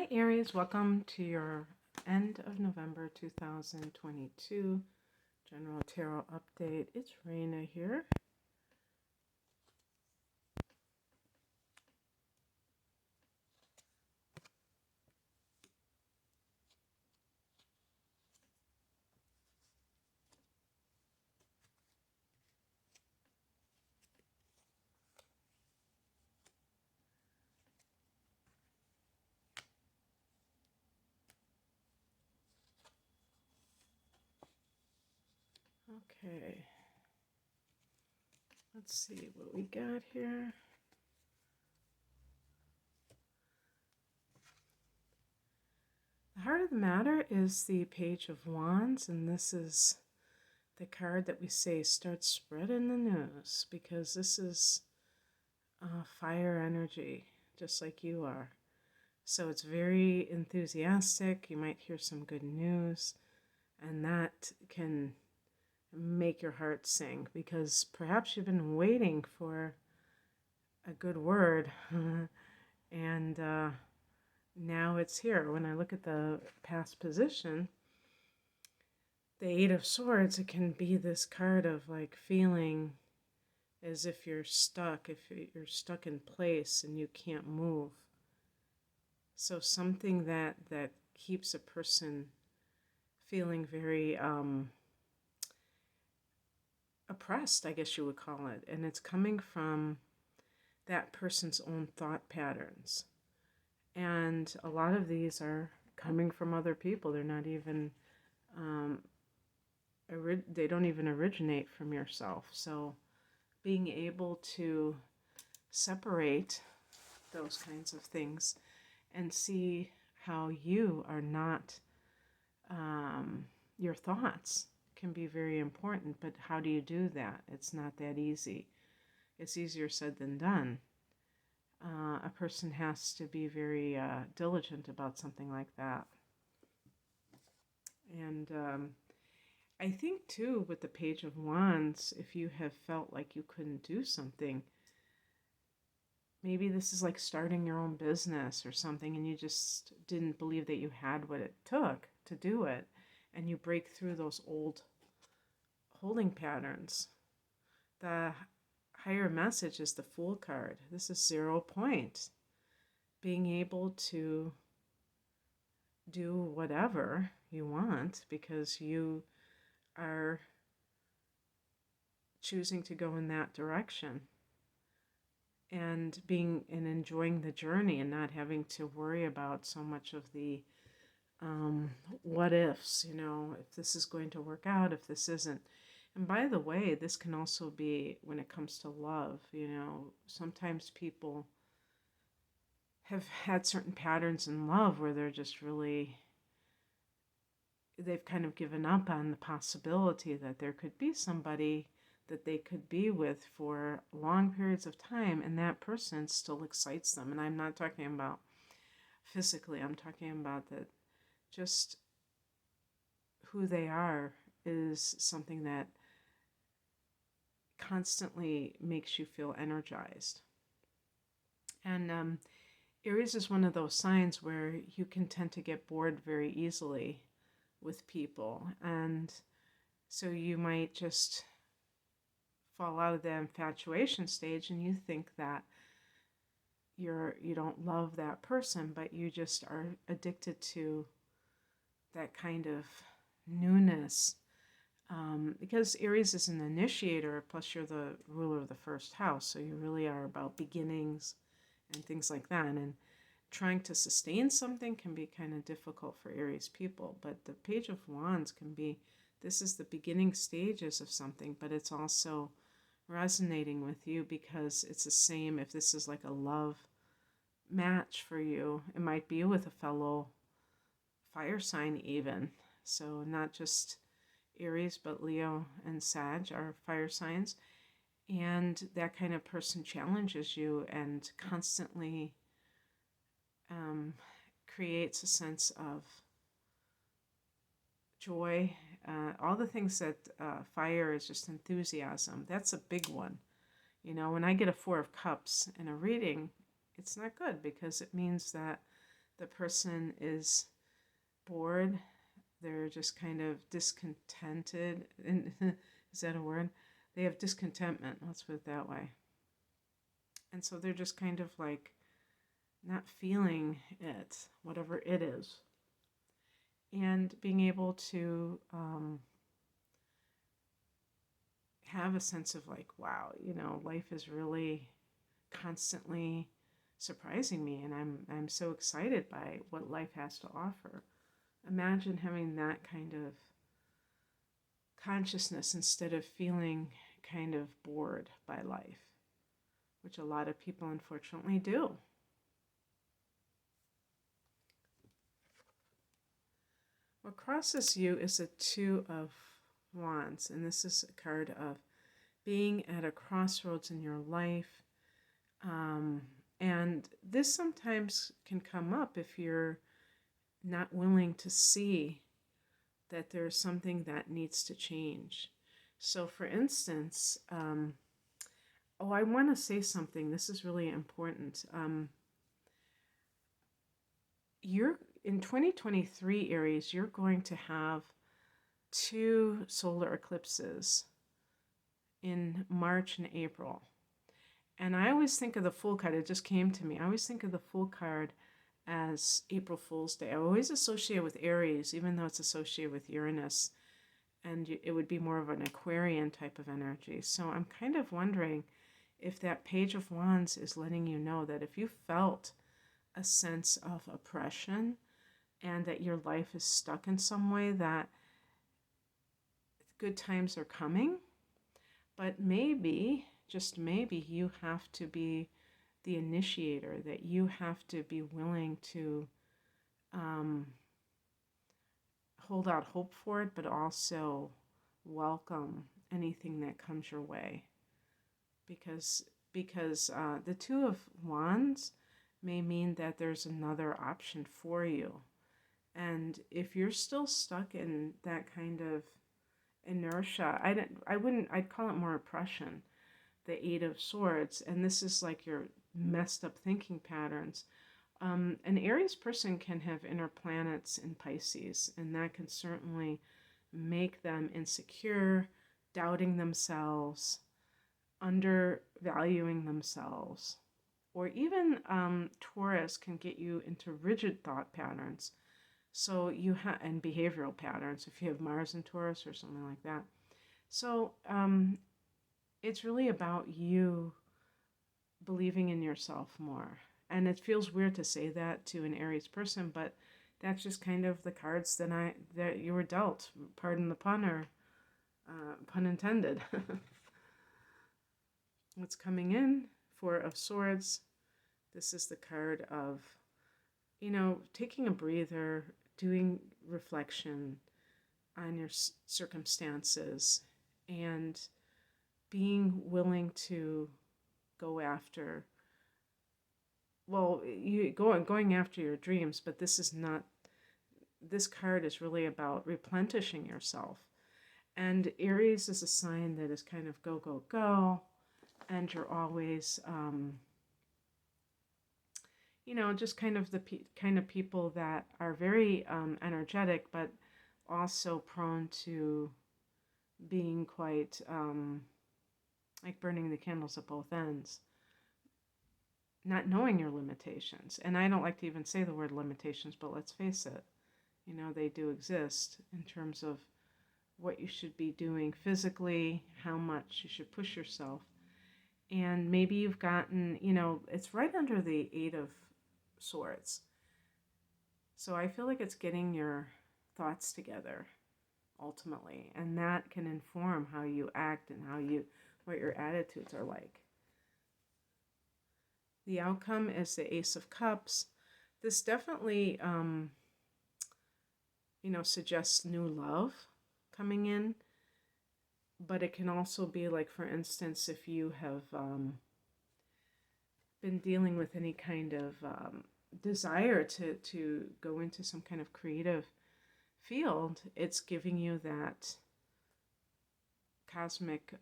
Hi Aries, welcome to your end of November 2022 General Tarot Update. It's Raina here. Okay, let's see what we got here. The heart of the matter is the Page of Wands, and this is the card that we say starts spreading the news, because this is fire energy, just like you are. So it's very enthusiastic. You might hear some good news, and that can make your heart sing, because perhaps you've been waiting for a good word and now it's here. When I look at the past position, the Eight of Swords, it can be this card of like feeling as if you're stuck in place and you can't move. So something that keeps a person feeling very oppressed, I guess you would call it, and it's coming from that person's own thought patterns. And a lot of these are coming from other people. They're not even, they don't even originate from yourself. So being able to separate those kinds of things and see how you are not, your thoughts can be very important. But how do you do that? It's not that easy. It's easier said than done. A person has to be very diligent about something like that. And I think too, with the Page of Wands, if you have felt like you couldn't do something, maybe this is like starting your own business or something, and you just didn't believe that you had what it took to do it, and you break through those old holding patterns. The higher message is the Fool card. This is 0 point. Being able to do whatever you want because you are choosing to go in that direction, and being and enjoying the journey and not having to worry about so much of the what ifs, if this is going to work out, if this isn't. And by the way, this can also be when it comes to love. Sometimes people have had certain patterns in love where they're just really, they've kind of given up on the possibility that there could be somebody that they could be with for long periods of time, and that person still excites them. And I'm not talking about physically, I'm talking about that just who they are is something that constantly makes you feel energized. And Aries is one of those signs where you can tend to get bored very easily with people, and so you might just fall out of the infatuation stage and you think that you don't love that person, but you just are addicted to that kind of newness. Because Aries is an initiator, plus you're the ruler of the first house, so you really are about beginnings and things like that. And trying to sustain something can be kind of difficult for Aries people. But the Page of Wands can be, this is the beginning stages of something, but it's also resonating with you because it's the same. If this is like a love match for you, it might be with a fellow fire sign even. So not just Aries, but Leo and Sag are fire signs. And that kind of person challenges you and constantly creates a sense of joy. All the things that fire is just enthusiasm. That's a big one. When I get a 4 of Cups in a reading, it's not good because it means that the person is bored. They're just kind of discontented. Is that a word? They have discontentment, let's put it that way. And so they're just kind of like not feeling it, whatever it is. And being able to have a sense of like, wow, life is really constantly surprising me, and I'm so excited by what life has to offer. Imagine having that kind of consciousness instead of feeling kind of bored by life, which a lot of people unfortunately do. What crosses you is a Two of Wands, and this is a card of being at a crossroads in your life. And this sometimes can come up if you're not willing to see that there's something that needs to change. So for instance, I want to say something. This is really important. You're in 2023, Aries, you're going to have 2 solar eclipses in March and April. And I always think of the Fool card. It just came to me. I always think of the Fool card as April Fool's Day. I always associate it with Aries, even though it's associated with Uranus. And it would be more of an Aquarian type of energy. So I'm kind of wondering if that Page of Wands is letting you know that if you felt a sense of oppression and that your life is stuck in some way, that good times are coming, but maybe, just maybe, you have to be the initiator, that you have to be willing to hold out hope for it, but also welcome anything that comes your way. Because the Two of Wands may mean that there's another option for you. And if you're still stuck in that kind of inertia, I'd call it more oppression, the Eight of Swords, and this is like your messed up thinking patterns. An Aries person can have inner planets in Pisces, and that can certainly make them insecure, doubting themselves, undervaluing themselves. Or even Taurus can get you into rigid thought patterns. So and behavioral patterns if you have Mars in Taurus or something like that. So it's really about you believing in yourself more. And it feels weird to say that to an Aries person, but that's just kind of the cards that you were dealt. Pardon the pun, or pun intended. What's coming in? Four of Swords. This is the card of, taking a breather, doing reflection on your circumstances, and being willing to go after, going after your dreams, but this card is really about replenishing yourself. And Aries is a sign that is kind of go, go, go, and you're always, just kind of the kind of people that are very energetic, but also prone to being quite like burning the candles at both ends, not knowing your limitations. And I don't like to even say the word limitations, but let's face it, they do exist in terms of what you should be doing physically, how much you should push yourself. And maybe you've gotten, it's right under the Eight of Swords. So I feel like it's getting your thoughts together ultimately, and that can inform how you act and what your attitudes are like. The outcome is the Ace of Cups. This definitely, suggests new love coming in, but it can also be like, for instance, if you have been dealing with any kind of desire to go into some kind of creative field, it's giving you that cosmic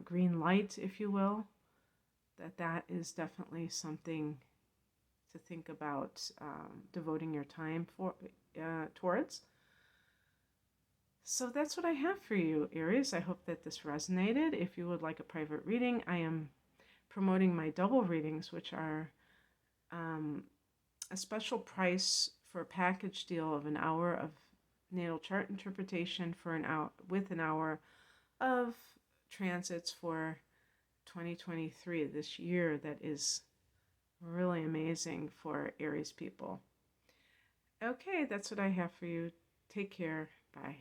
green light, if you will, that is definitely something to think about devoting your time towards. So that's what I have for you, Aries. I hope that this resonated. If you would like a private reading, I am promoting my double readings, which are a special price for a package deal of an hour of natal chart interpretation for an hour with an hour of transits for 2023, this year that is really amazing for Aries people. Okay, that's what I have for you. Take care. Bye.